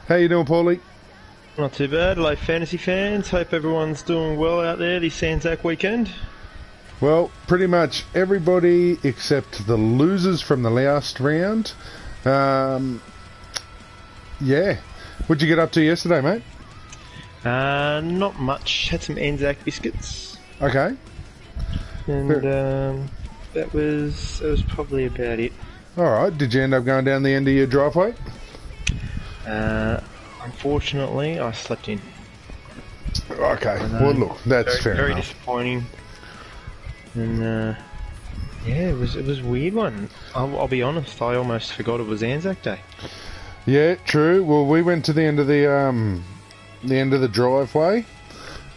How you doing, Pauly? Not too bad. Hello, fantasy fans. Hope everyone's doing well out there this Anzac weekend. Well, pretty much everybody except the losers from the last round. Yeah. What'd you get up to yesterday, mate? Not much. Had some Anzac biscuits. Okay. And that was probably about it. Alright, did you end up going down the end of your driveway? Unfortunately, I slept in. Okay, well look, that's fair very enough. Disappointing. And yeah, it was a weird one. I'll be honest, I almost forgot it was Anzac Day. Yeah, true. Well, we went to the end of the driveway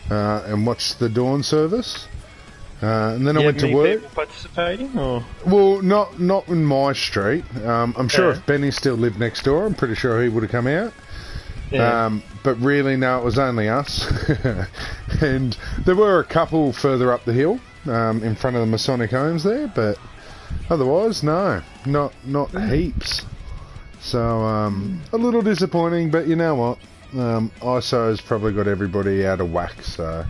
and watched the dawn service. And then I went to work. People participating, or? Well, not in my street. I'm sure if Benny still lived next door, I'm pretty sure he would have come out. Yeah. But really, no, it was only us. And there were a couple further up the hill in front of the Masonic homes there, but otherwise, no, not heaps. So a little disappointing, but you know what? ISO's probably got everybody out of whack, so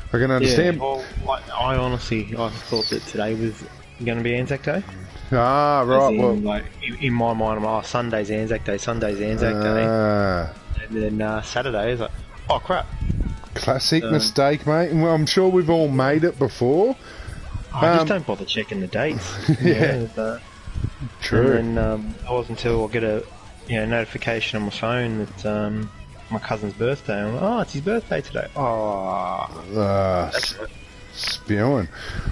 I can understand. Yeah, well, I honestly thought that today was going to be Anzac Day. Ah, right. In my mind, Sunday's Anzac Day, Day. And then Saturday is like, oh crap. Classic mistake, mate. Well, I'm sure we've all made it before. I just don't bother checking the dates. Yeah. True. And then it wasn't until I get a notification on my phone that my cousin's birthday. I'm like, it's his birthday today. That's spewing.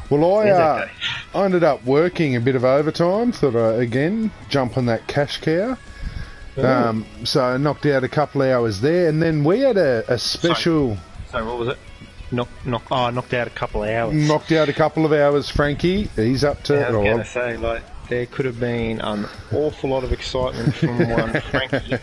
Well, I ended up working a bit of overtime. Thought I'd again jump on that cash cow. So I knocked out a couple of hours there, and then we had a special. So what was it? Knocked out a couple of hours. Knocked out a couple of hours, Frankie. He's up to it. I was going to say, there could have been an awful lot of excitement from one Frankie.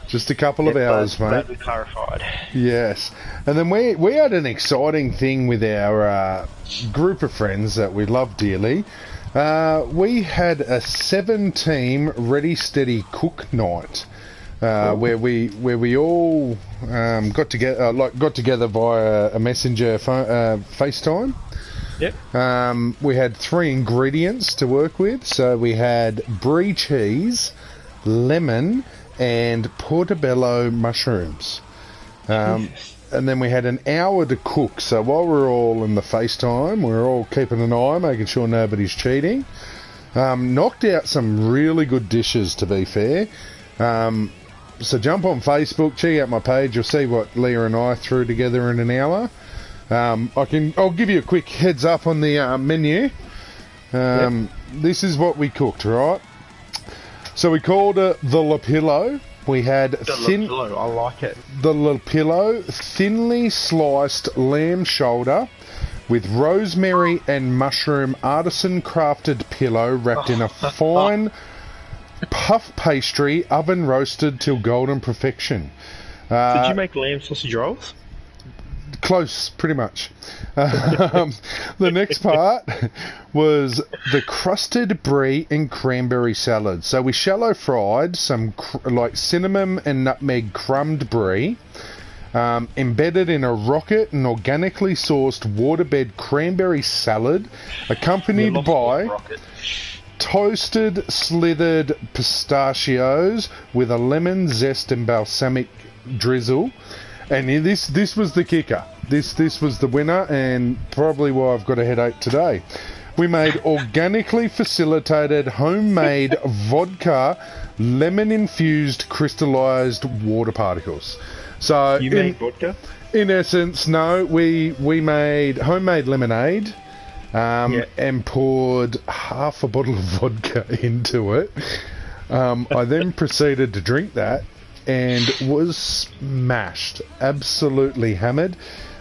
Just a couple of hours, mate. Glad we clarified. Yes. And then we had an exciting thing with our group of friends that we love dearly. We had a 7-team Ready Steady Cook night where we all got together via a messenger FaceTime. Yep. We had 3 ingredients to work with. So we had brie cheese, lemon, and portobello mushrooms. And then we had an hour to cook. So while we're all in the FaceTime, we're all keeping an eye, making sure nobody's cheating. Knocked out some really good dishes, to be fair. So jump on Facebook, check out my page. You'll see what Leah and I threw together in an hour. I'll give you a quick heads up on the menu. This is what we cooked, right? So we called it the Lapillo. We had Lapillo, I like it. The Lapillo, thinly sliced lamb shoulder with rosemary and mushroom artisan crafted pillow wrapped in a fine puff pastry, oven roasted till golden perfection. Did you make lamb sausage rolls? Close, pretty much. The next part was the crusted brie and cranberry salad. So we shallow fried some cinnamon and nutmeg crumbed brie, embedded in a rocket and organically sourced waterbed cranberry salad, accompanied by toasted slithered pistachios with a lemon zest and balsamic drizzle. And this was the kicker. This was the winner, and probably why I've got a headache today. We made organically facilitated homemade vodka, lemon-infused crystallized water particles. So you made vodka? In essence, no. We made homemade lemonade and poured half a bottle of vodka into it. I then proceeded to drink that and was smashed, absolutely hammered.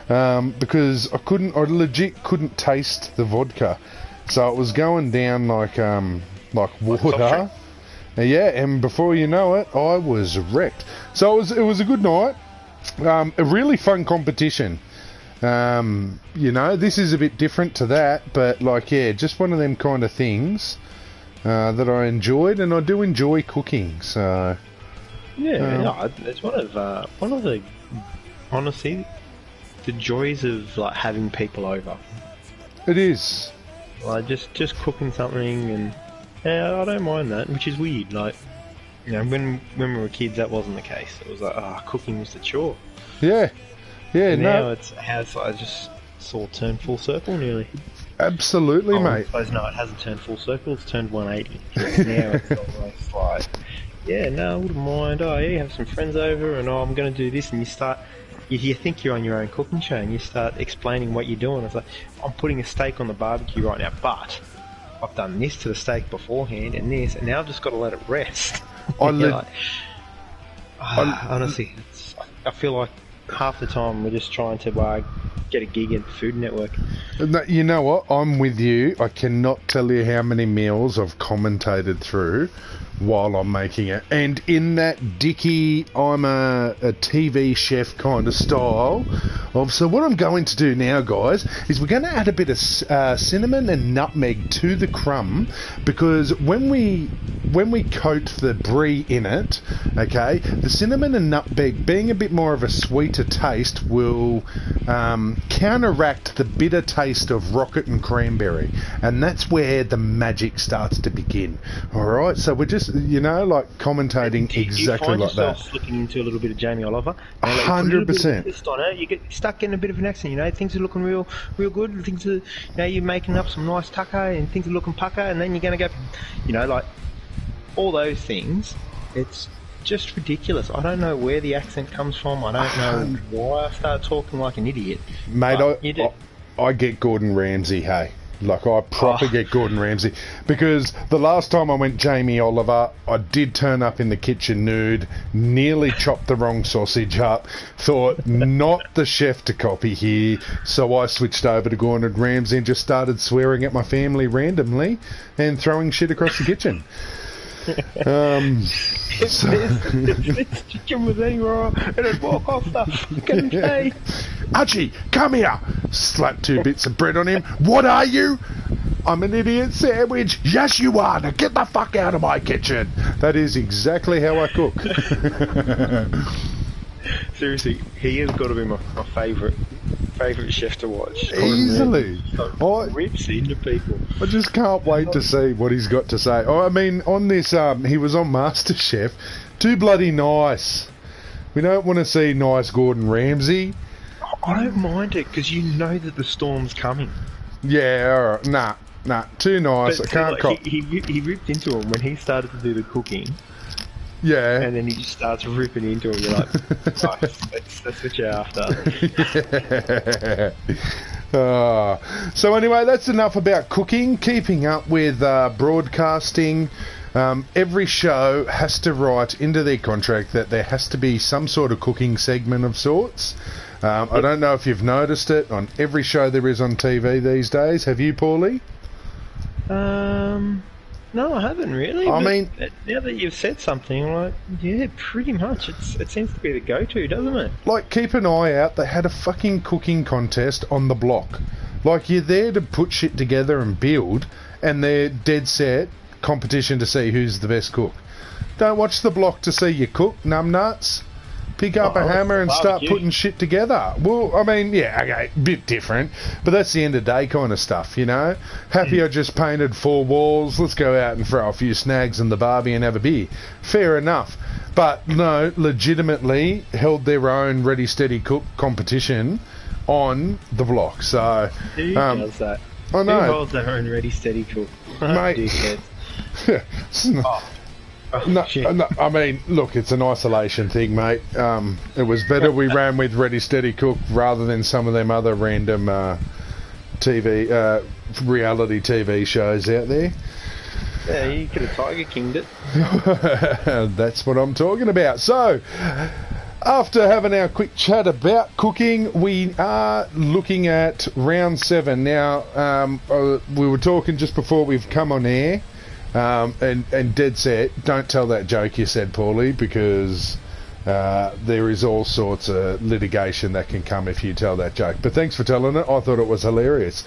Because I legit couldn't taste the vodka, so it was going down like water. Yeah, and before you know it, I was wrecked. So it was a good night, a really fun competition. This is a bit different to that, but just one of them kind of things that I enjoyed, and I do enjoy cooking. So yeah, it's one of the honestly the joys of like having people over. it is. Like just cooking something, and yeah, I don't mind that, which is weird. Like, you know, when we were kids, that wasn't the case. It was like, cooking was the chore. Yeah, And no, now it's all turned full circle nearly. absolutely, mate. I suppose no, it hasn't turned full circle. It's turned 180. Now it's almost like, yeah, no, I wouldn't mind. Oh, yeah, you have some friends over, and I'm going to do this, and you think you're on your own cooking show, and you start explaining what you're doing. It's like, I'm putting a steak on the barbecue right now, but I've done this to the steak beforehand, and this, and now I've just got to let it rest. Honestly, I feel like half the time we're just trying to get a gig at the Food Network. You know what? I'm with you. I cannot tell you how many meals I've commentated through while I'm making it. And in that Dickie, I'm a TV chef kind of style. So what I'm going to do now, guys, is we're going to add a bit of cinnamon and nutmeg to the crumb, because when we coat the brie in it, okay, the cinnamon and nutmeg, being a bit more of a sweeter taste, will counteract the bitter taste of rocket and cranberry, and that's where the magic starts to begin. All right, so we're just, like commentating exactly like that. Do you find yourself slipping into a little bit of Jamie Oliver? 100%. You get stuck getting a bit of an accent. Things are looking real good. Things are, you're making up some nice tucker, and things are looking pucker, and then you're going to go, like all those things. It's just ridiculous. I don't know where the accent comes from. I don't know why I start talking like an idiot. Mate, I get Gordon Ramsay, hey. Like, I proper get Gordon Ramsay. Because the last time I went Jamie Oliver, I did turn up in the kitchen nude, nearly chopped the wrong sausage up, thought, not the chef to copy here, so I switched over to Gordon Ramsay and just started swearing at my family randomly and throwing shit across the kitchen. This chicken was any raw, and it'd walk off the fucking day. Archie, come here! Slap 2 bits of bread on him. What are you? I'm an idiot sandwich. Yes, you are. Now get the fuck out of my kitchen. That is exactly how I cook. Seriously, he has got to be my favourite chef to watch. Easily. Rips into people. I just can't wait to see what he's got to say. I mean, on this, he was on MasterChef. Too bloody nice. We don't want to see nice Gordon Ramsay. I don't mind it, because you know that the storm's coming. Yeah, all right. Nah, too nice. But I can't cop. He ripped into him when he started to do the cooking. Yeah. And then he just starts ripping into him. You're like, nice, that's what you're after. So anyway, that's enough about cooking. Keeping up with broadcasting. Every show has to write into their contract that there has to be some sort of cooking segment of sorts. I don't know if you've noticed it on every show there is on TV these days. Have you, Pauly? No, I haven't really. I mean, now that you've said something, I'm like, yeah, pretty much. It seems to be the go-to, doesn't it? Like, keep an eye out. They had a fucking cooking contest on the block. Like, you're there to put shit together and build, and they're dead set competition to see who's the best cook. Don't watch the block to see you cook, numbnuts. Pick up a hammer and start putting shit together. Well, I mean, yeah, okay, bit different, but that's the end of day kind of stuff, Happy I just painted 4 walls, let's go out and throw a few snags in the barbie and have a beer. Fair enough. But, no, legitimately held their own Ready Steady Cook competition on the block, so... Who does that? I know. Who holds their own Ready Steady Cook? Mate... No, I mean, look, it's an isolation thing, mate. It was better we ran with Ready Steady Cook rather than some of them other random reality TV shows out there. Yeah, you could have Tiger Kinged it. That's what I'm talking about. So, after having our quick chat about cooking, we are looking at round 7. Now, we were talking just before we've come on air. And dead set, don't tell that joke you said, Pauly, because there is all sorts of litigation that can come if you tell that joke. But thanks for telling it. I thought it was hilarious.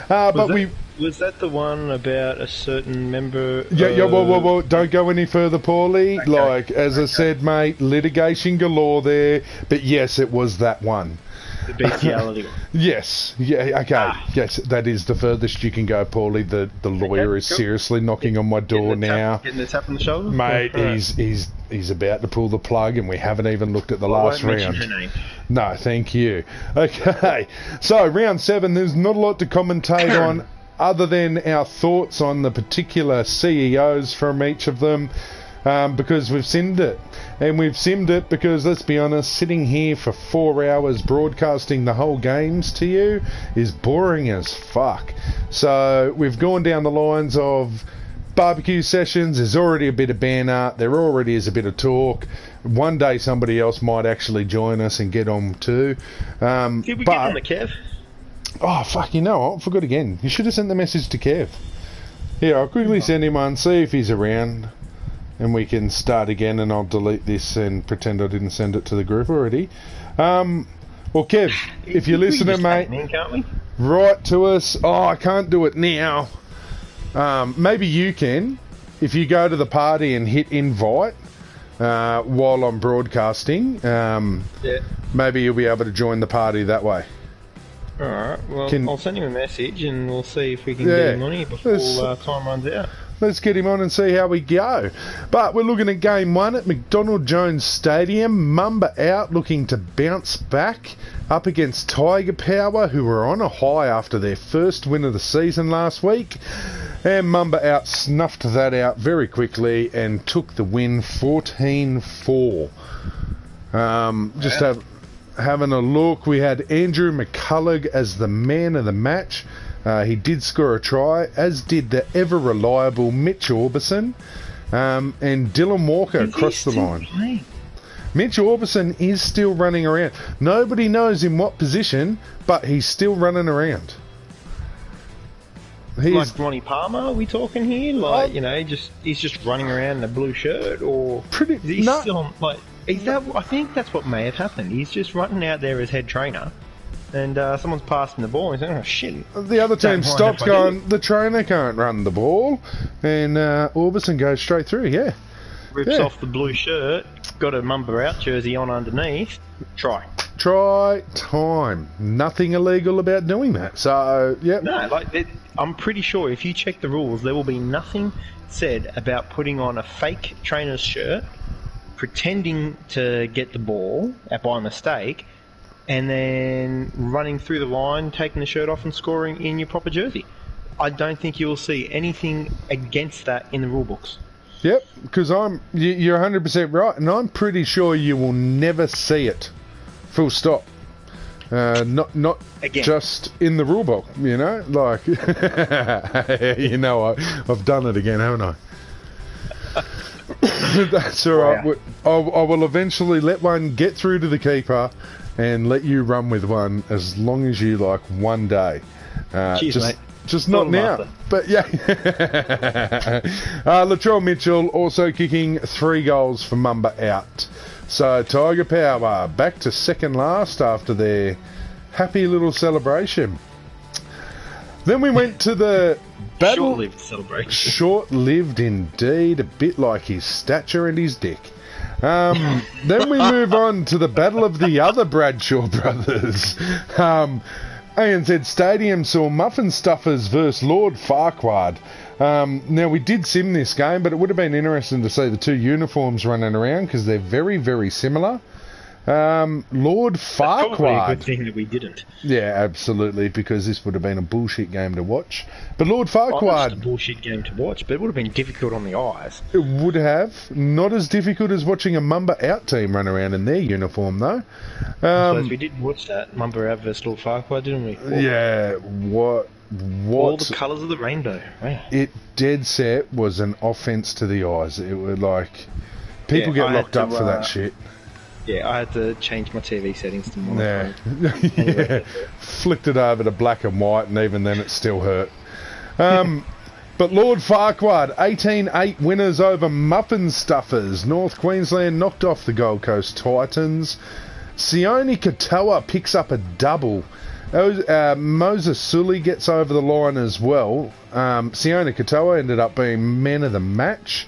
Was that the one about a certain member? Yeah, well, don't go any further, Pauly. Okay. Like, as I said, mate, litigation galore there. But yes, it was that one. The bestiality one. Yes. Yeah, okay. Yes, that is the furthest you can go, Pauly. The lawyer is seriously knocking on my door now. Getting the tap on the shoulder? Mate, he's about to pull the plug, and we haven't even looked at the last round. Mention her name. No, thank you. Okay, so round 7, there's not a lot to commentate on other than our thoughts on the particular CEOs from each of them, because we've simmed it. And we've simmed it because, let's be honest, sitting here for 4 hours broadcasting the whole games to you is boring as fuck. So we've gone down the lines of BBQ Sessions. There's already a bit of banner. There already is a bit of talk. One day somebody else might actually join us and get on too. Did we get on the Kev? Oh, fuck, you know what? I forgot again. You should have sent the message to Kev. Yeah, I'll quickly send him one, see if he's around. And we can start again, and I'll delete this and pretend I didn't send it to the group already. Well, Kev, if you're listening, mate, can't we? write to us. Oh, I can't do it now. Maybe you can. If you go to the party and hit invite while I'm broadcasting, maybe you'll be able to join the party that way. Alright, well, I'll send him a message and we'll see if we can get him on here before time runs out. Let's get him on and see how we go. But we're looking at game 1 at McDonald Jones Stadium. Mumba out, looking to bounce back up against Tiger Power, who were on a high after their first win of the season last week. And Mumba out snuffed that out very quickly and took the win 14-4. Having a look, we had Andrew McCullough as the man of the match. He did score a try, as did the ever-reliable Mitch Orbison, and Dylan Walker across the line. Playing? Mitch Orbison is still running around. Nobody knows in what position, but he's still running around. Like Ronnie Palmer, are we talking here? Like, he's just running around in a blue shirt, or I think that's what may have happened. He's just running out there as head trainer. And someone's passing the ball and he's saying, oh shit. The other team stopped going, the trainer can't run the ball. And Orbison goes straight through, Rips off the blue shirt, got a Mumba out jersey on underneath. Try time. Nothing illegal about doing that. So, No, I'm pretty sure if you check the rules, there will be nothing said about putting on a fake trainer's shirt, pretending to get the ball by mistake, and then running through the line, taking the shirt off and scoring in your proper jersey. I don't think you'll see anything against that in the rule books. Yep, because you're 100% right, and I'm pretty sure you will never see it. Full stop. Not again. Just in the rule book, like, I've done it again, haven't I? That's all right. Wow. I will eventually let one get through to the keeper and let you run with one as long as you like one day. Cheers, mate. Just not now. But yeah. Latrell Mitchell also kicking 3 goals for Mumba out. So Tiger Power back to second last after their happy little celebration. Then we went to the battle. Short-lived celebration. Short-lived indeed, a bit like his stature and his dick. Then we move on to the battle of the other Bradshaw brothers. ANZ Stadium saw Muffin Stuffers versus Lord Farquhar. Now, we did sim this game, but it would have been interesting to see the 2 uniforms running around because they're very, very similar. Lord Farquhar. Probably a good thing that we didn't. Yeah, absolutely, because this would have been a bullshit game to watch. But Lord Farquhar... It's a bullshit game to watch, but it would have been difficult on the eyes. It would have. Not as difficult as watching a Mumba out team run around in their uniform, though. So we did watch that Mumba out versus Lord Farquhar, didn't we? Yeah, what... All the colours of the rainbow. Wow. It dead set was an offence to the eyes. It was like... People get locked up for that shit. Yeah, I had to change my TV settings to monochrome. Yeah. Flicked it over to black and white, and even then it still hurt. But Lord Farquhar, 18-8 winners over Muffin Stuffers. North Queensland knocked off the Gold Coast Titans. Sione Katoa picks up a double. Moses Sully gets over the line as well. Sione Katoa ended up being man of the match.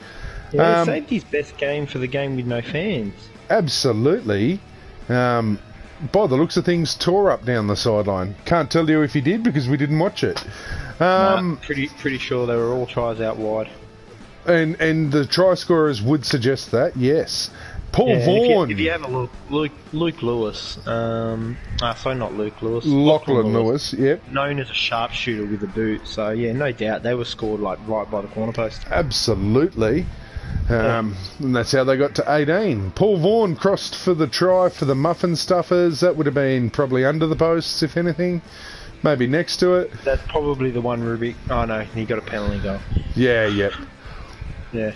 Yeah, he saved his best game for the game with no fans. Absolutely. By the looks of things, tore up down the sideline. Can't tell you if he did because we didn't watch it. Pretty sure they were all tries out wide. And the try scorers would suggest that, yes. Paul Vaughan. If you have a look, Luke Lewis. Sorry, not Luke Lewis. Lachlan Lewis, yep. Known as a sharpshooter with a boot. So, yeah, no doubt they were scored like right by the corner post. Absolutely. And that's how they got to 18. Paul Vaughan crossed for the try for the Muffin Stuffers. That would have been probably under the posts, if anything. Maybe next to it. That's probably the one Rubik. Oh, no, he got a penalty goal. Yeah, yep. Yeah.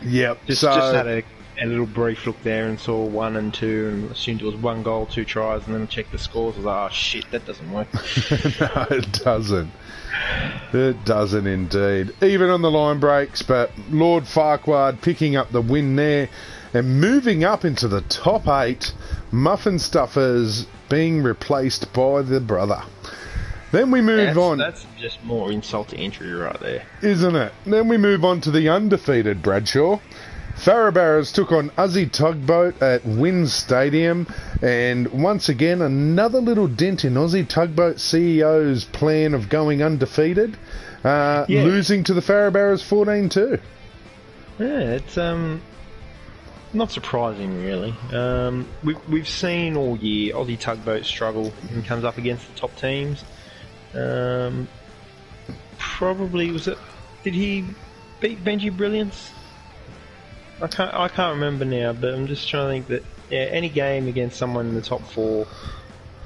Yep. Just had a little brief look there and saw 1 and 2 and assumed it was 1 goal, 2 tries, and then checked the scores. I was like, oh shit, that doesn't work. No, it doesn't. It doesn't indeed. Even on the line breaks, but Lord Farquhar picking up the win there and moving up into the top 8. Muffin Stuffers being replaced by the brother. Then we move on. That's just more insult to injury right there. Isn't it? Then we move on to the undefeated Bradshaw. Farrabarras took on Aussie Tugboat at Wynn Stadium, and once again another little dent in Aussie Tugboat CEO's plan of going undefeated, losing to the Farrabarras 14-2. Yeah, it's not surprising really. We've seen all year Aussie Tugboat struggle and comes up against the top teams. Probably did he beat Benji Brilliance? I can't remember now, but I'm just trying to think that any game against someone in the top 4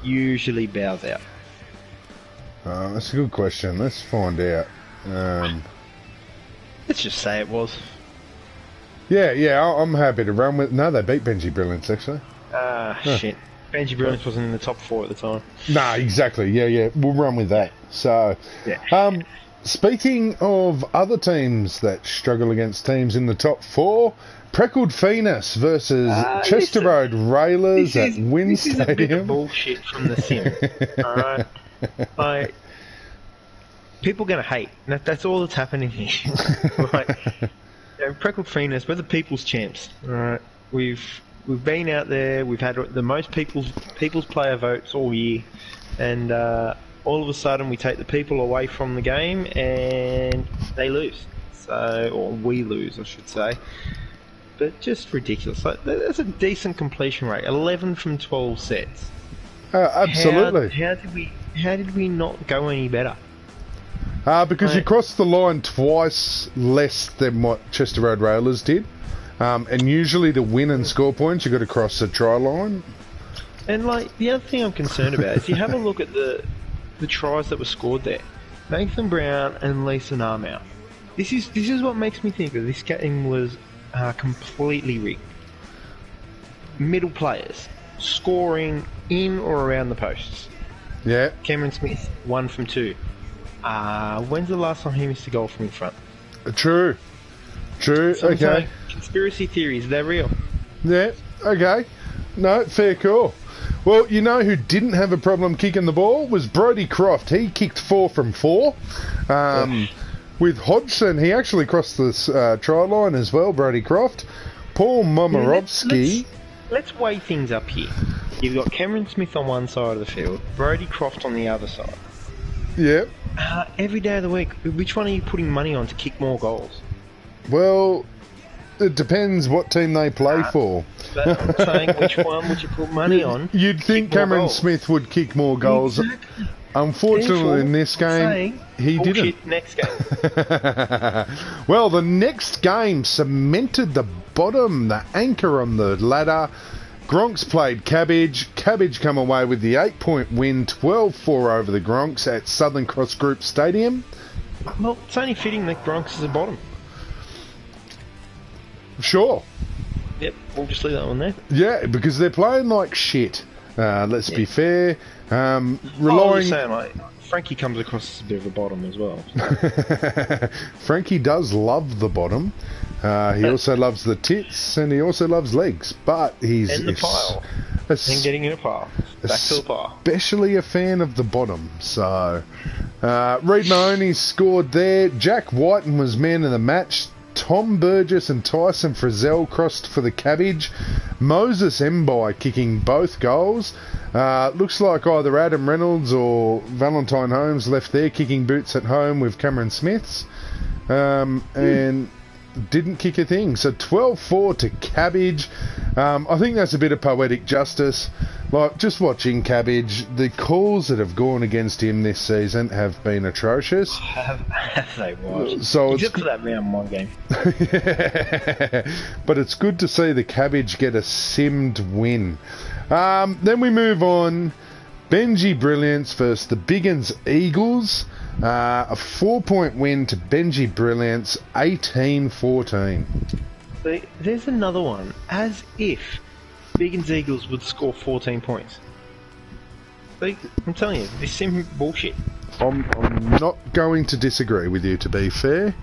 usually bows out. That's a good question. Let's find out. Let's just say it was. Yeah, I'm happy to run with. No, they beat Benji Brilliance actually. Shit. Benji Brilliance wasn't in the top 4 at the time. Nah, exactly. Yeah, we'll run with that. So, yeah. Speaking of other teams that struggle against teams in the top 4, Preckled Phoenix versus Chester Road Railers at Wynn Stadium. This is a bit of bullshit from the sim. Alright? People are going to hate. That's all that's happening here. Preckled Phoenix, we're the people's champs. Alright? We've been out there, we've had the most people's player votes all year, and all of a sudden we take the people away from the game and they lose. Or we lose, I should say. But just ridiculous. Like, that's a decent completion rate. 11 from 12 sets. Absolutely. How did we not go any better? Because you crossed the line twice less than what Chester Road Railers did. And usually to win and score points, you've got to cross the try line. And the other thing I'm concerned about is you have a look at the tries that were scored there. Nathan Brown and Lisa Narmouth. This is what makes me think that this game was completely rigged. Middle players scoring in or around the posts. Yeah. Cameron Smith, 1 from 2. When's the last time he missed a goal from in front? True. So okay. Conspiracy theories, they're real. Yeah, okay. No, fair call. Well, you know who didn't have a problem kicking the ball was Brodie Croft. He kicked 4 from 4. With Hodgson, he actually crossed this try line as well, Brodie Croft. Paul Momorovsky. Let's weigh things up here. You've got Cameron Smith on one side of the field, Brodie Croft on the other side. Yep. Every day of the week, which one are you putting money on to kick more goals? Well, it depends what team they play for. But I'm saying, which one would you put money on? You'd think Cameron Smith would kick more goals. Exactly. Unfortunately, in this game, he didn't. Next game. Well, the next game cemented the bottom, the anchor on the ladder. Gronks played Cabbage. Cabbage come away with the 8-point win, 12-4 over the Gronks at Southern Cross Group Stadium. Well, it's only fitting that Gronks is the bottom. Sure. Yep, we'll just leave that one there. Yeah, because they're playing like shit. Let's be fair. I'm Relying. just saying, like, Frankie comes across as a bit of a bottom as well. Frankie does love the bottom. He also loves the tits, and he also loves legs. But he's And the pile. And getting in a pile. Back to the pile. Especially a fan of the bottom. So, Reid Mahoney scored there. Jack Whiten was man of the match. Tom Burgess and Tyson Frizzell crossed for the Cabbage. Moses Mbai kicking both goals. Looks like either Adam Reynolds or Valentine Holmes left their kicking boots at home with Cameron Smiths. And didn't kick a thing. So 12-4 to Cabbage. I think that's a bit of poetic justice. Like, just watching Cabbage, the calls that have gone against him this season have been atrocious. Have they watched? So except for that round one game. But it's good to see the Cabbage get a simmed win. Then we move on. Benji Brilliance versus the Biggins Eagles. A 4-point win to Benji Brilliance, 18-14. There's another one. As if Biggins Eagles would score 14 points. I'm telling you, this seems bullshit. I'm not going to disagree with you, to be fair.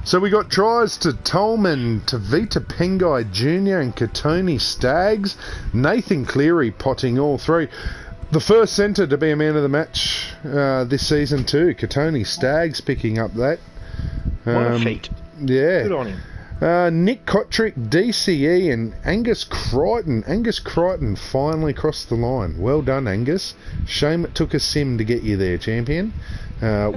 So we got tries to Tolman, Tavita Pengai Jr. and Katoni Staggs. Nathan Cleary potting all three. The first centre to be a man of the match this season too. Katoni Staggs picking up that. What a feat. Yeah. Good on him. Nick Kotrick, DCE and Angus Crichton. Angus Crichton finally crossed the line. Well done, Angus. Shame it took a sim to get you there, champion. Shame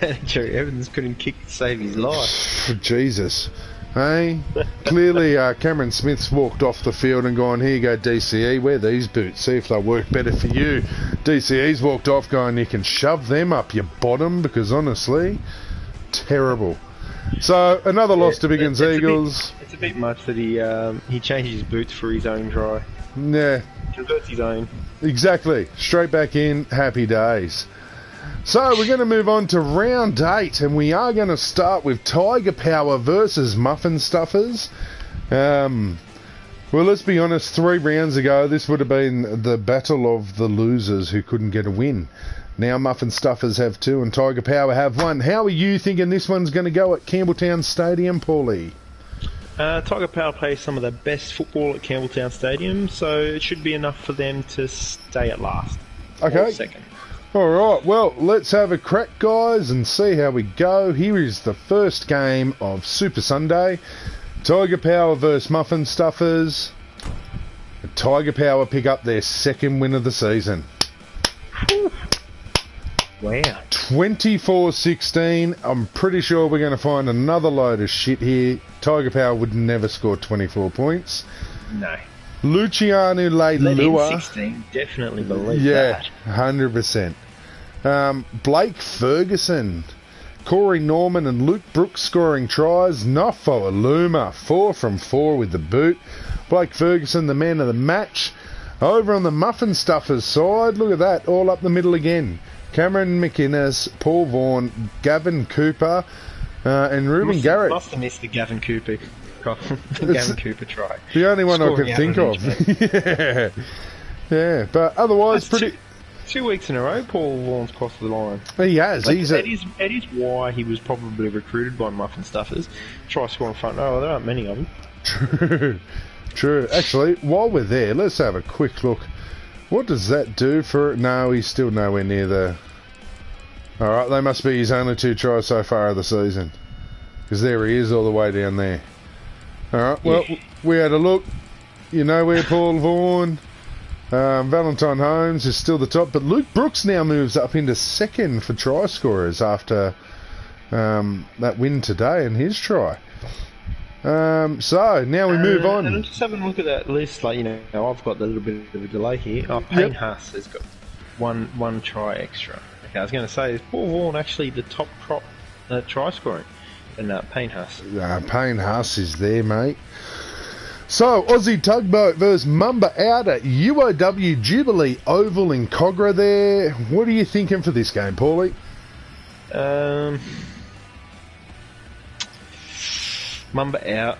that Jerry Evans couldn't kick to save his life. Jesus. Hey, clearly Cameron Smith's walked off the field and gone, here you go DCE, wear these boots, see if they'll work better for you. DCE's walked off going, you can shove them up your bottom, because honestly, terrible. So, another loss to Biggins Eagles. It's a bit much that he changes his boots for his own try. Yeah. Converts his own. Exactly. Straight back in, happy days. So we're going to move on to round 8, and we are going to start with Tiger Power versus Muffin Stuffers. Well, let's be honest, 3 rounds ago, this would have been the battle of the losers who couldn't get a win. Now Muffin Stuffers have 2 and Tiger Power have 1. How are you thinking this one's going to go at Campbelltown Stadium, Pauly? Tiger Power plays some of the best football at Campbelltown Stadium, so it should be enough for them to stay at last. Okay. Or second. Alright, well, let's have a crack, guys, and see how we go. Here is the first game of Super Sunday. Tiger Power versus Muffin Stuffers. Tiger Power pick up their 2nd win of the season. Wow. 24-16. I'm pretty sure we're going to find another load of shit here. Tiger Power would never score 24 points. No. Luciano Leilua. 16, definitely believe that. Yeah, 100%. Blake Ferguson, Corey Norman and Luke Brooks scoring tries. Nofo Aluma, 4 from 4 with the boot. Blake Ferguson, the man of the match. Over on the Muffin Stuffers side, look at that, all up the middle again. Cameron McInnes, Paul Vaughan, Gavin Cooper, and Ruben Garrett. Must have missed the Gavin Cooper. Gavin Cooper try. The only one I could think of. Yeah. Yeah, but otherwise That's pretty... 2 weeks in a row, Paul Vaughan's crossed the line. He has. That is why he was probably recruited by Muffin Stuffers. Try scoring front row. There aren't many of them. True. True. Actually, while we're there, let's have a quick look. What does that do for... No, he's still nowhere near the... Alright, they must be his only 2 tries so far of the season. Because there he is all the way down there. Alright, well, we had a look. You know where Paul Vaughan... Valentine Holmes is still the top, but Luke Brooks now moves up into 2nd for try scorers after that win today and his try. So now we move on. And I'm just having a look at that list. Like, you know, I've got a little bit of a delay here. Payne Haas has got one try extra. Okay, I was going to say, is Paul Vaughan actually the top prop try scoring? And Payne Haas. Payne Haas is there, mate. So, Aussie Tugboat versus Mumba out at UOW Jubilee Oval in Cogra there. What are you thinking for this game, Paulie? Mumba out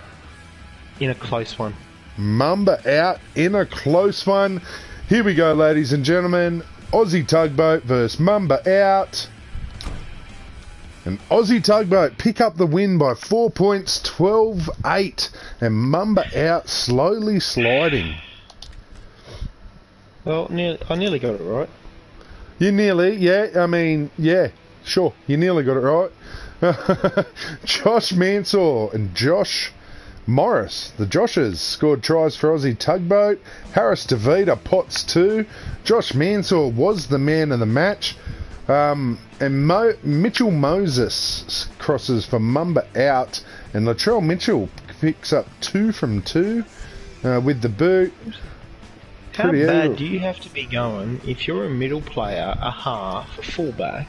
in a close one. Mamba out in a close one. Here we go, ladies and gentlemen. Aussie Tugboat versus Mamba out. And Aussie Tugboat pick up the win by 4 points, 12-8. And Mamba out, slowly sliding. Well, I nearly got it right. You nearly, yeah. I mean, yeah, sure. You nearly got it right. Josh Mansour and Josh Morris, the Joshes, scored tries for Aussie Tugboat. Harris DeVita pots 2. Josh Mansour was the man of the match. And Mitchell Moses crosses for Mamba out. And Latrell Mitchell picks up 2 from 2 with the boot. How bad do you have to be going if you're a middle player, a half, a fullback,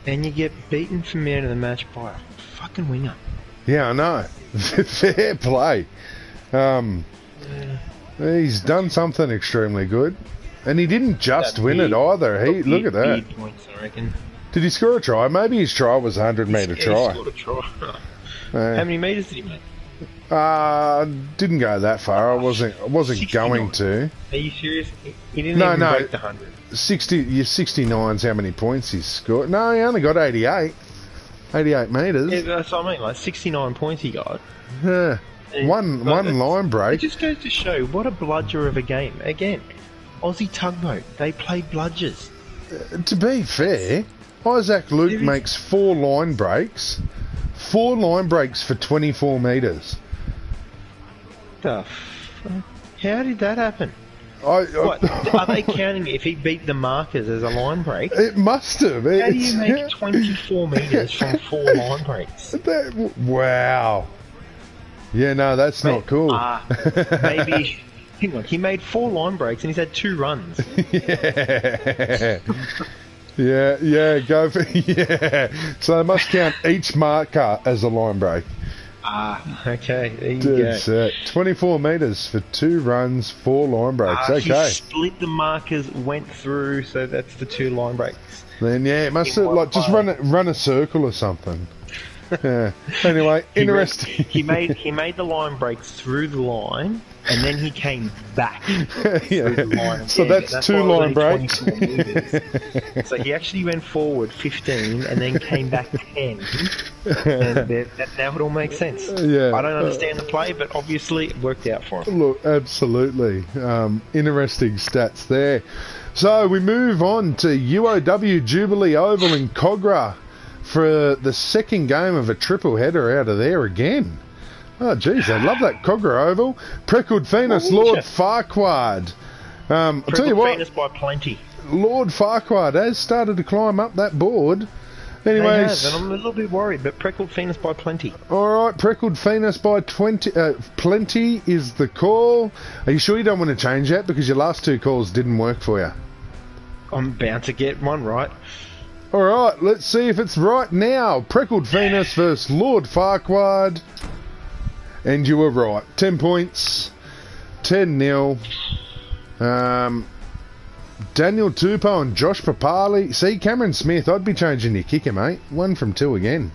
and you get beaten for man of the match by a fucking winger? Yeah, I know. Fair play. He's done something extremely good. And he didn't just win it either. Look at that. Points, I reckon. Did he score a try? Maybe his try was a 100-metre try. He scored a try. How many metres did he make? Didn't go that far. I wasn't going to. Are you serious? He didn't even break the 100. 69's how many points he scored. No, he only got 88. 88 metres. Yeah, that's what I mean. Like 69 points he got. Yeah. One line break. It just goes to show what a bludger of a game. Again, Aussie Tugboat, they play bludgers. To be fair, Isaac Luke makes 4 line breaks. 4 line breaks for 24 metres. The fuck? How did that happen? What, are they counting if he beat the markers as a line break? It must have. How do you make 24 metres from 4 line breaks? Wow. Yeah, no, that's not cool. Maybe. Hang on, he made 4 line breaks and he's had 2 runs. Yeah, go for yeah. So they must count each marker as a line break. Okay, there you go. Set. 24 metres for 2 runs, 4 line breaks. Okay. He split the markers, went through, so that's the 2 line breaks. Then yeah, it must have like just run a circle or something. Yeah. Anyway, interesting. He made the line breaks through the line, and then he came back through the line. So that's 2 line breaks. So he actually went forward 15 and then came back 10. And now it all makes sense. Yeah. I don't understand the play, but obviously it worked out for him. Look, absolutely. Interesting stats there. So we move on to UOW Jubilee Oval in Cogra for the second game of a triple header out of there again. Oh, geez, I love that Cogra Oval. Preckled Venus, Lord Farquhar. I'll tell you what, Venus by plenty. Lord Farquhar has started to climb up that board. Anyways, and I'm a little bit worried, but Preckled Venus by plenty. All right, Preckled Venus by 20. Plenty is the call. Are you sure you don't want to change that because your last 2 calls didn't work for you? I'm bound to get one right. All right, let's see if it's right now. Preckled Venus versus Lord Farquhar. And you were right. 10 points. 10-0. Daniel Tupou and Josh Papali. See, Cameron Smith, I'd be changing your kicker, mate. 1 from 2 again.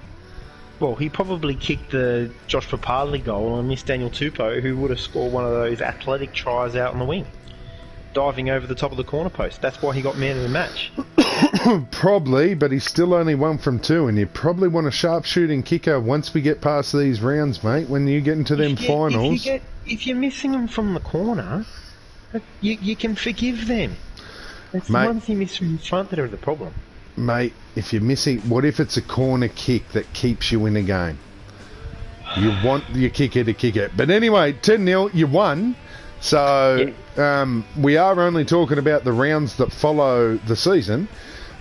Well, he probably kicked the Josh Papali goal and missed Daniel Tupou, who would have scored one of those athletic tries out on the wing, diving over the top of the corner post. That's why he got man of the match. Probably, but he's still only 1 from 2, and you probably want a sharpshooting kicker once we get past these rounds, mate, when you get into them finals. If you're missing them from the corner, you can forgive them. It's the ones you miss from the front that are the problem. Mate, if you're missing... What if it's a corner kick that keeps you in a game? You want your kicker to kick it. But anyway, 10-0, you won. So we are only talking about the rounds that follow the season,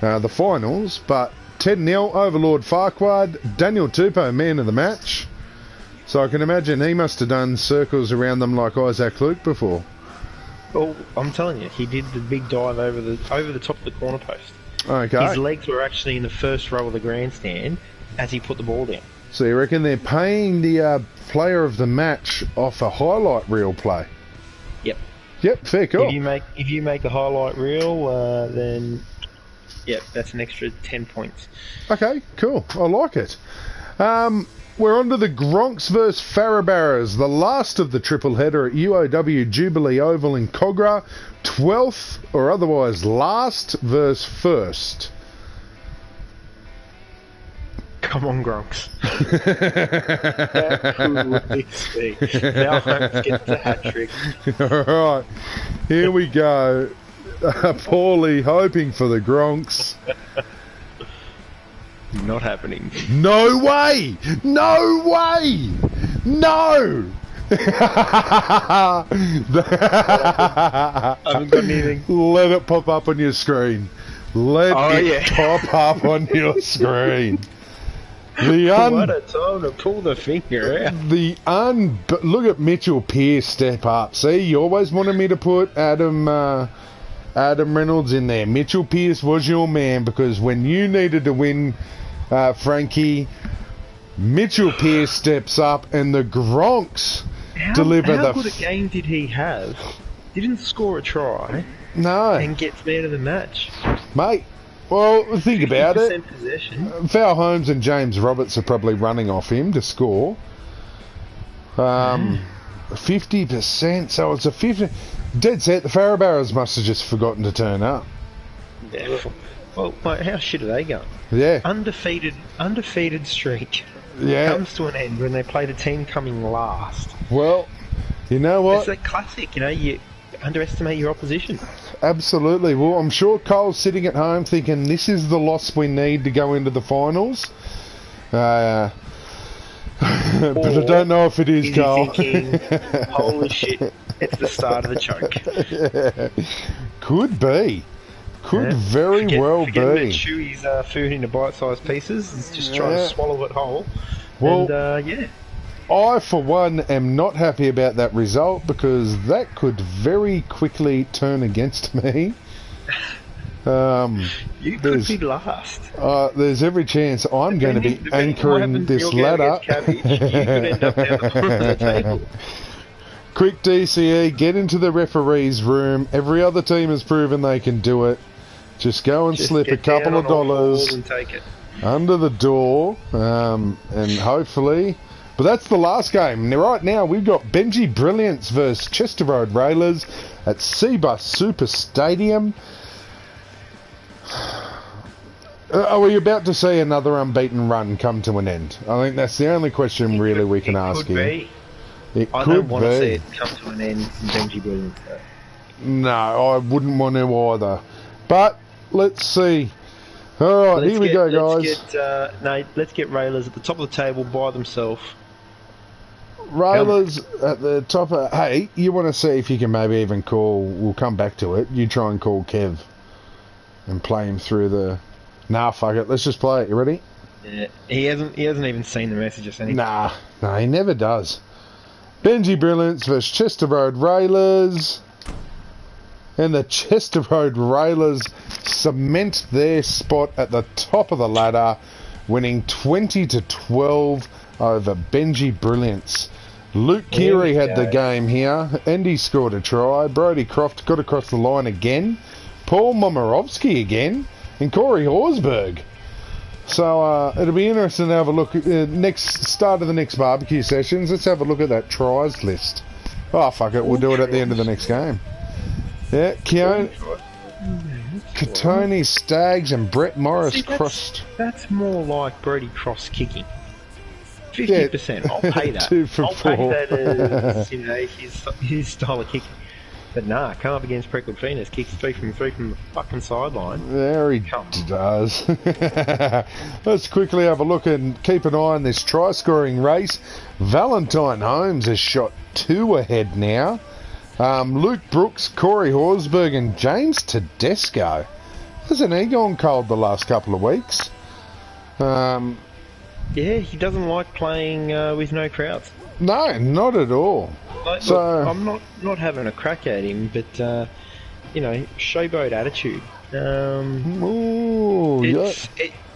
the finals, but 10-0 over Lord Farquhar. Daniel Tupou, man of the match. So I can imagine he must have done circles around them like Isaac Luke before. Well, I'm telling you, he did the big dive over the top of the corner post. Okay. His legs were actually in the first row of the grandstand as he put the ball down. So you reckon they're paying the player of the match off a highlight reel play? Yep, fair call. If you make a highlight reel, then that's an extra 10 points. Okay, cool. I like it. we're on to the Gronks vs Farabarras, the last of the triple header at UOW Jubilee Oval in Cogra. 12th, or otherwise last, versus first. Come on, Gronks. How would this be? Now Holmes gets a hat-trick. Alright, here we go. Pauly hoping for the Gronks. Not happening. No way! No way! No! I haven't got anything. Let it pop up on your screen. Let it pop up on your screen. What a time to pull the finger out. Look at Mitchell Pearce step up. See, you always wanted me to put Adam Reynolds in there. Mitchell Pearce was your man, because when you needed to win, Frankie, Mitchell Pearce steps up and the Gronks deliver How good a game did he have? Didn't score a try. No. And gets man of the match. Mate, well, think about it. Possession. Val Holmes and James Roberts are probably running off him to score. 50%, so it's a 50. Dead set, the Farabarras must have just forgotten to turn up. Yeah. Well, mate, how shit are they going? Yeah. Undefeated streak. Yeah. Comes to an end when they played a team coming last. Well, you know what? It's a classic, you underestimate your opposition. Absolutely. Well, I'm sure Cole's sitting at home thinking this is the loss we need to go into the finals. But I don't know if it is, Cole. Thinking, holy shit, it's the start of the choke. Could be. Could very well be. To chew his food into bite-sized pieces. He's just trying to swallow it whole. Well, and, I, for one, am not happy about that result, because that could very quickly turn against me. You could be last. There's every chance I'm going to be anchoring this ladder. You could end up down the bottom of the table. Quick DCE, get into the referee's room. Every other team has proven they can do it. Just go and slip a couple of dollars and take it under the door, and hopefully... But that's the last game. Now, right now, we've got Benji Brilliance versus Chester Road Railers at Seabus Super Stadium. Are we about to see another unbeaten run come to an end? I think that's the only question really we can ask here. I don't want to see it come to an end in Benji Brilliance. No, I wouldn't want to either. But let's see. All right, here we go, guys. Let's get Railers at the top of the table by themselves. Railers at the top of... Hey, you want to see if you can maybe even call... We'll come back to it. You try and call Kev and play him through the... Nah, fuck it. Let's just play it. You ready? Yeah, he hasn't even seen the messages. Nah, he never does. Benji Brilliance versus Chester Road Railers. And the Chester Road Railers cement their spot at the top of the ladder, winning 20-12 over Benji Brilliance. Luke Keary had the game here. Andy scored a try. Brodie Croft got across the line again. Paul Momorovsky again. And Corey Horsburgh. So it'll be interesting to have a look at next start of the next barbecue sessions. Let's have a look at that tries list. Oh, fuck it. We'll do it at the end of the next game. Yeah, Katoni, Staggs and Brett Morris crossed. That's more like Brodie Cross kicking. 50%. I'll pay that. 2 from 4. I'll pay that as his style of kicking. But nah, come up against Preckled Venus, kicks 3 from the fucking sideline. There he does. Let's quickly have a look and keep an eye on this try-scoring race. Valentine Holmes has shot 2 ahead now. Luke Brooks, Corey Horsburgh and James Tedesco. Hasn't he gone cold the last couple of weeks? Yeah, he doesn't like playing with no crowds. No, not at all. Look, I'm not having a crack at him, but showboat attitude.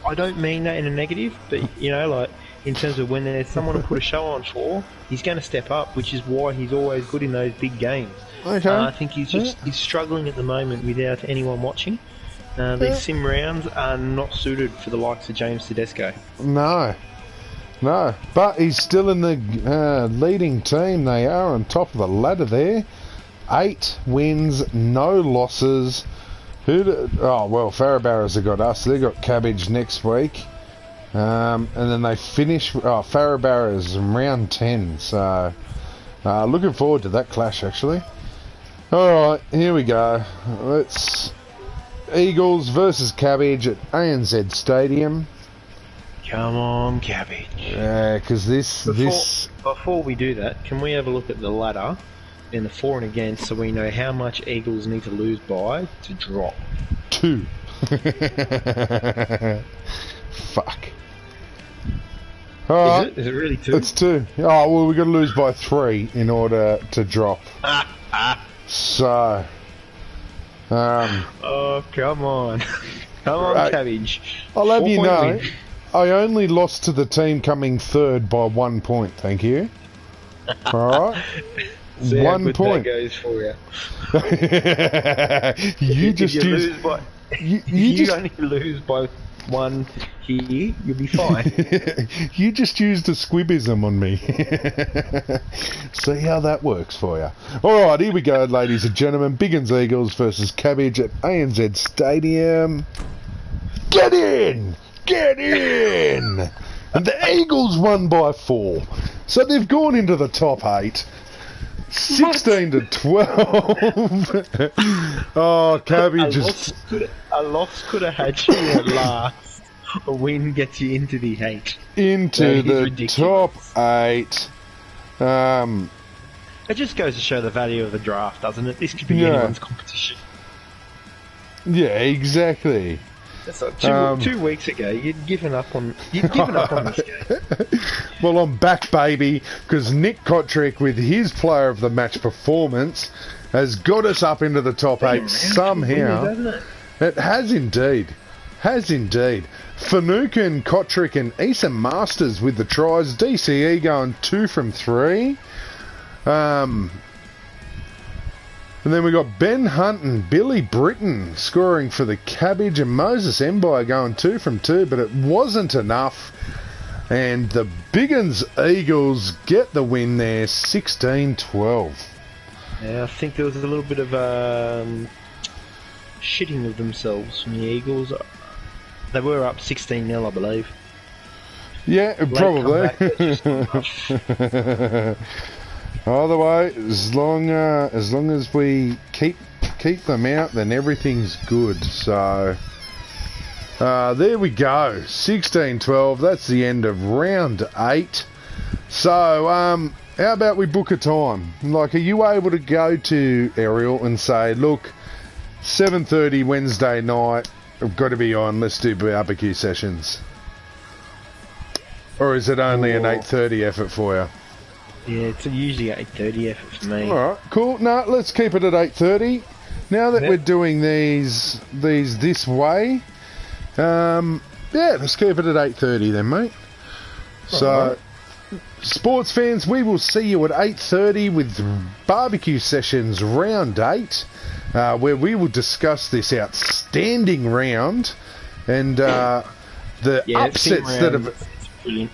I don't mean that in a negative, but in terms of when there's someone to put a show on for, he's going to step up, which is why he's always good in those big games. Okay. I think he's struggling at the moment without anyone watching. These sim rounds are not suited for the likes of James Tedesco. No. No, but he's still in the leading team. They are on top of the ladder there. 8 wins, no losses. Farabarras have got us. They've got Cabbage next week. And then they finish... Farabarras in round 10. So, looking forward to that clash, actually. Alright, here we go. Eagles versus Cabbage at ANZ Stadium. Come on, Cabbage. Yeah, because Before we do that, can we have a look at the ladder in the for and against so we know how much Eagles need to lose by to drop? 2. Fuck. Is it really 2? It's 2. Oh, well, we've got to lose by 3 in order to drop. So... oh, come on. Come on, Cabbage. I'll have you know, win. I only lost to the team coming 3rd by 1 point, thank you. Alright? See 1 point. That goes for you. You just use... you only lose by 1 here, you'll be fine. You just used a squibism on me. See how that works for you. Alright, here we go, ladies and gentlemen. Biggins Eagles versus Cabbage at ANZ Stadium. Get in! Get in! And the Eagles won by 4. So they've gone into the top 8. 16 to 12. Oh, Cabbage is... A loss could have had you at last. A win gets you into the 8. Into the top 8. It just goes to show the value of the draft, doesn't it? This could be anyone's competition. Yeah, exactly. So 2 weeks ago, you'd given up on this game. Well, I'm back, baby, because Nick Kotrick, with his player of the match performance, has got us up into the top 8 somehow. It has indeed. Has indeed. Finucane, Kotrick and Issa Masters with the tries. DCE going 2 from 3. And then we got Ben Hunt and Billy Britton scoring for the Cabbage, and Moses Mbye going 2 from 2, but it wasn't enough. And the Biggins Eagles get the win there, 16-12. Yeah, I think there was a little bit of shitting of themselves from the Eagles. They were up 16-0, I believe. Yeah, probably. Either way, as long as we keep them out, then everything's good. So there we go, 16-12. That's the end of round 8. So how about we book a time? Like, are you able to go to Ariel and say, look, 7:30 Wednesday night, I've got to be on. Let's do BBQ Sessions. Or is it only an 8:30 effort for you? Yeah, it's usually 8:30 effort for me. Alright, cool. No, let's keep it at 8:30. Now that we're doing these this way, let's keep it at 8:30 then, mate. So, sports fans, we will see you at 8:30 with BBQ Sessions round 8, where we will discuss this outstanding round and the upsets that have... It's brilliant.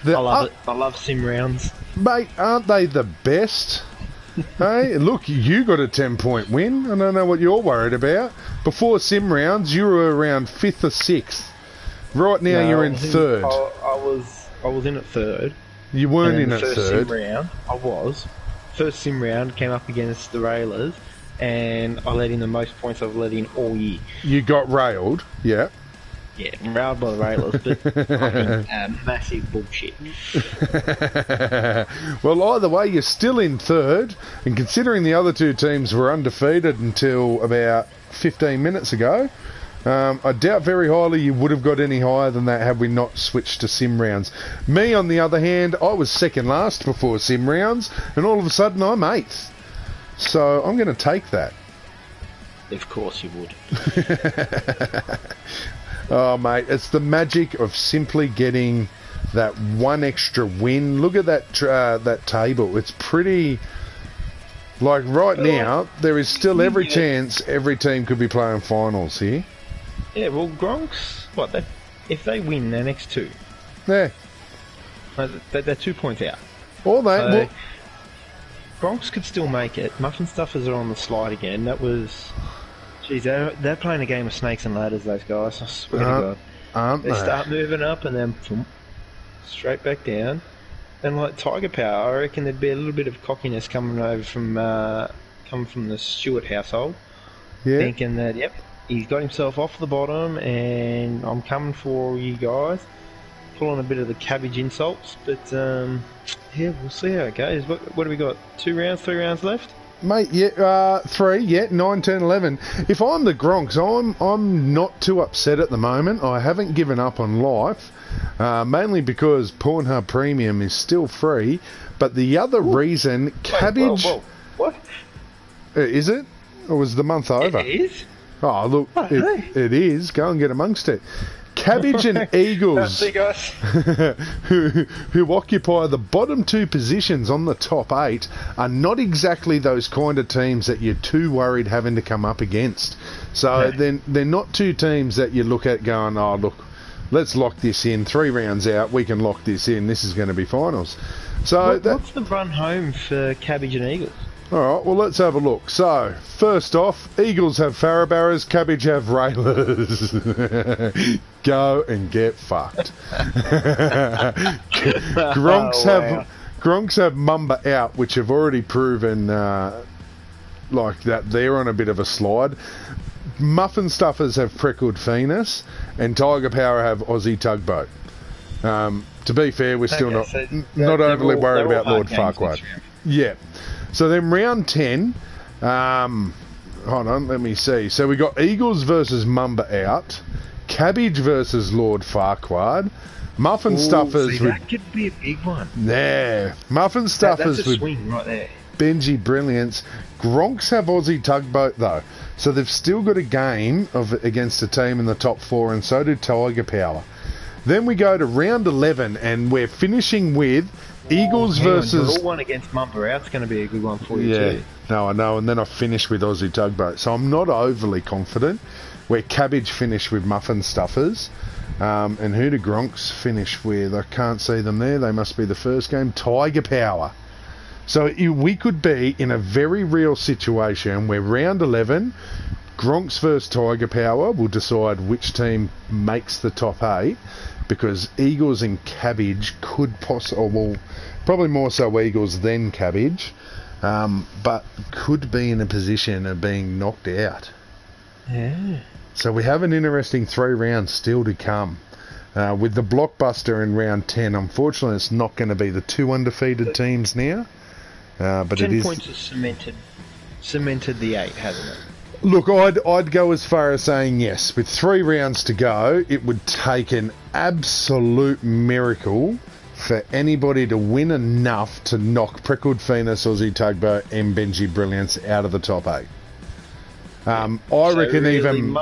I love it. I love sim rounds. Mate, aren't they the best? Hey, look, you got a 10-point win. I don't know what you're worried about. Before sim rounds, you were around 5th or 6th. Right now, you're in 3rd. I was in at 3rd. You weren't in at first 3rd. Sim round, I was. First sim round came up against the Railers, and I let in the most points I've let in all year. You got railed, yeah. Yeah, railed by the Railers, but fucking massive bullshit. Well, either way, you're still in 3rd, and considering the other 2 teams were undefeated until about 15 minutes ago, I doubt very highly you would have got any higher than that had we not switched to sim rounds. Me, on the other hand, I was second last before sim rounds, and all of a sudden I'm 8th. So I'm going to take that. Of course you would. Oh, mate, it's the magic of simply getting that one extra win. Look at that that table. It's pretty... Like, right now, there is still every chance every team could be playing finals here. Yeah, well, Gronk's... if they win their next 2... Yeah. They're 2 points out. All that. So, Well, Bronx could still make it. Muffin Stuffers are on the slide again. That was... Geez, they're playing a game of snakes and ladders, those guys. I swear to God. aren't They they? start moving up and then boom, straight back down. And like Tiger Power, I reckon there'd be a little bit of cockiness coming over from the Stewart household. Yeah. Thinking that, yep, he's got himself off the bottom and I'm coming for you guys. Pulling a bit of the cabbage insults, but yeah, we'll see how it goes. What do we got? 3 rounds left? Mate, yeah, 3, yeah, 9, 10, 11. If I'm the Gronks, I'm not too upset at the moment. I haven't given up on life, mainly because Pornhub Premium is still free. But the other reason, cabbage... Whoa. What? Is it? Or was the month over? It is? Oh, look, it is. Go and get amongst it. Cabbage and Eagles, See, guys. who occupy the bottom 2 positions on the top 8, are not exactly those kind of teams that you're too worried having to come up against. So they're not 2 teams that you look at going, oh, look, let's lock this in. 3 rounds out, we can lock this in. This is going to be finals. So What's the run home for Cabbage and Eagles? All right, well, let's have a look. So, first off, Eagles have Farabarras, Cabbage have Railers. Go and get fucked. Gronks have Mumba out, which have already proven like that they're on a bit of a slide. Muffin Stuffers have Freckled Venus, and Tiger Power have Aussie Tugboat. To be fair, we're still not overly worried about Lord Farquaad. Yeah. So then round 10, hold on, let me see. So we got Eagles versus Mumba out, Cabbage versus Lord Farquaad, Muffin Stuffers with... That could be a big one. Yeah, Muffin Stuffers that's a with swing right there. Benji Brilliance. Gronks have Aussie Tugboat though, so they've still got a game against a team in the top 4, and so do Tiger Power. Then we go to round 11, and we're finishing with Eagles versus... Draw one against Mumba out. It's going to be a good one for you too. No, I know. And then I finish with Aussie Tugboat. So I'm not overly confident. Where Cabbage finished with Muffin Stuffers. And who do Gronks finish with? I can't see them there. They must be the first game. Tiger Power. So we could be in a very real situation where round 11, Gronks versus Tiger Power will decide which team makes the top 8. Because Eagles and Cabbage could probably more so Eagles than Cabbage, but could be in a position of being knocked out. Yeah. So we have an interesting 3 rounds still to come. With the blockbuster in round 10, unfortunately it's not going to be the 2 undefeated teams now. But 10 it is... points has cemented the 8, hasn't it? Look, I'd go as far as saying yes. With 3 rounds to go, it would take an absolute miracle for anybody to win enough to knock Freckled Venus, Aussie Tugboat, and Benji Brilliance out of the top 8. I reckon really, even...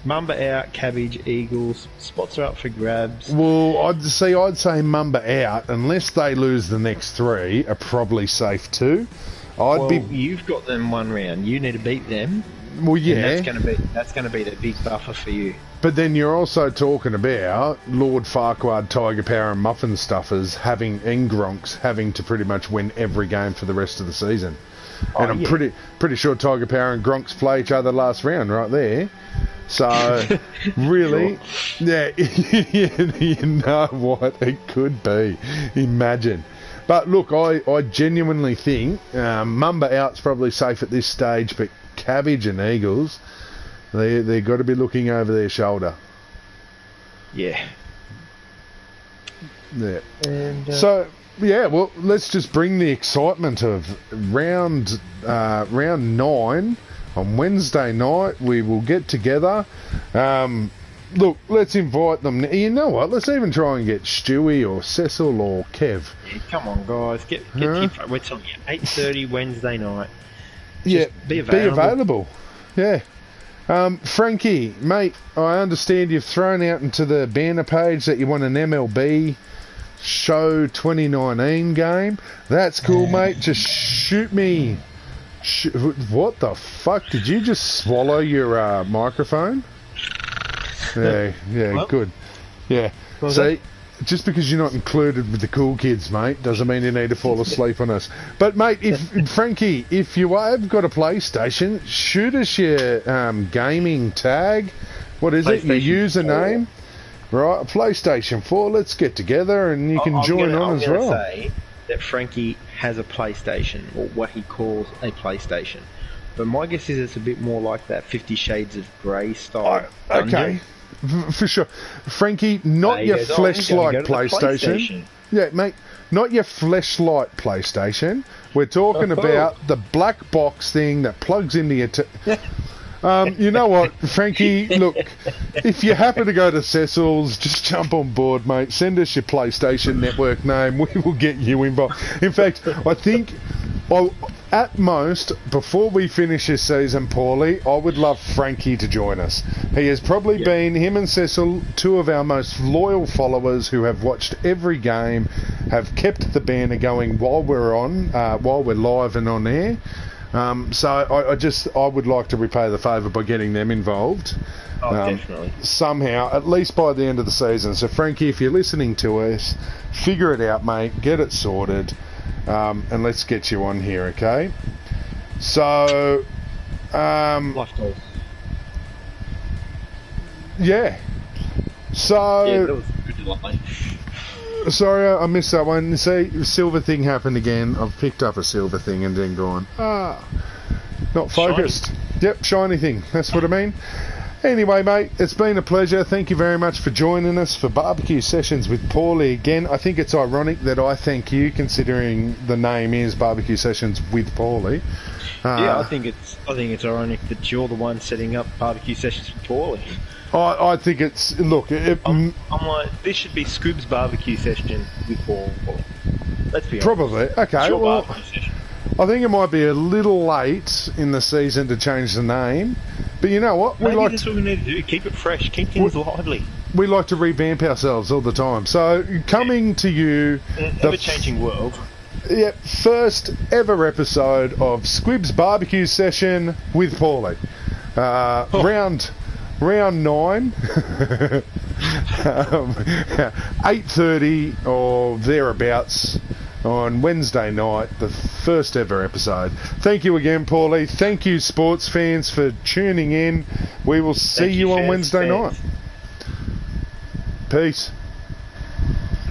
Mumba out, Cabbage, Eagles, spots are up for grabs. Well, I'd say Mumba out, unless they lose the next 3, are probably safe too. You've got them 1 round. You need to beat them. Well, yeah. And that's going to be the big buffer for you. But then you're also talking about Lord Farquaad, Tiger Power, and Muffin Stuffers and Gronks having to pretty much win every game for the rest of the season. And I'm pretty sure Tiger Power and Gronks play each other last round right there. So, really, yeah, you know what? It could be. Imagine. But look, I genuinely think Mumba out's probably safe at this stage, but Cabbage and Eagles, they've got to be looking over their shoulder. Yeah. Yeah. And, so, yeah, well, let's just bring the excitement of round 9 on Wednesday night. We will get together. Look, let's invite them. You know what? Let's even try and get Stewie or Cecil or Kev. Yeah, come on, guys. Get we're telling you, 8:30 Wednesday night. Just be available. Yeah. Frankie, mate, I understand you've thrown out into the banner page that you want an MLB Show 2019 game. That's cool, mate. Just shoot me. What the fuck? Did you just swallow your microphone? Yeah, Well, good. Yeah. See, just because you're not included with the cool kids, mate, doesn't mean you need to fall asleep on us. But, mate, Frankie, if you have got a PlayStation, shoot us your gaming tag. What is it? Your username? 4. Right, PlayStation 4. Let's get together and you can join on as well. I'm going to say that Frankie has a PlayStation, or what he calls a PlayStation. But my guess is it's a bit more like that 50 Shades of Grey style dungeon. Okay. For sure. Frankie, not your fleshlight PlayStation. Yeah, mate, not your fleshlight PlayStation. We're talking about the black box thing that plugs into your... you know what, Frankie, look, if you happen to go to Cecil's, just jump on board, mate. Send us your PlayStation Network name. We will get you involved. In fact, I think... Well, at most, before we finish this season, Pauly, I would love Frankie to join us. He has probably been, him and Cecil, two of our most loyal followers who have watched every game, have kept the banner going while we're on, while we're live and on air. So I would like to repay the favour by getting them involved. Definitely. Somehow, at least by the end of the season. So, Frankie, if you're listening to us, figure it out, mate. Get it sorted. And let's get you on here, okay? So, Life goals. Yeah. So, Yeah, that was good delay. Sorry, I missed that one. See, silver thing happened again. I've picked up a silver thing and then gone, not focused. Shiny. Yep, shiny thing. That's what I mean. Anyway, mate, it's been a pleasure. Thank you very much for joining us for BBQ Sessions with Pauly again. I think it's ironic that I thank you, considering the name is BBQ Sessions with Pauly. Yeah, I think it's ironic that you're the one setting up BBQ Sessions with Pauly. I think it's... Look... I'm like, this should be Scoob's BBQ Session with Pauly. Let's be honest. Probably. Okay, well... I think it might be a little late in the season to change the name, but you know what? Maybe that's what we need to do. Keep it fresh. Keep things lively. We like to revamp ourselves all the time. So, coming to you... Ever-changing world. Yep, first ever episode of Squib's BBQ Session with Pauly. Round 9, 8:30 or thereabouts on Wednesday night, the first ever episode. Thank you again, Pauly. Thank you, sports fans, for tuning in. We will see you on Wednesday night. Peace.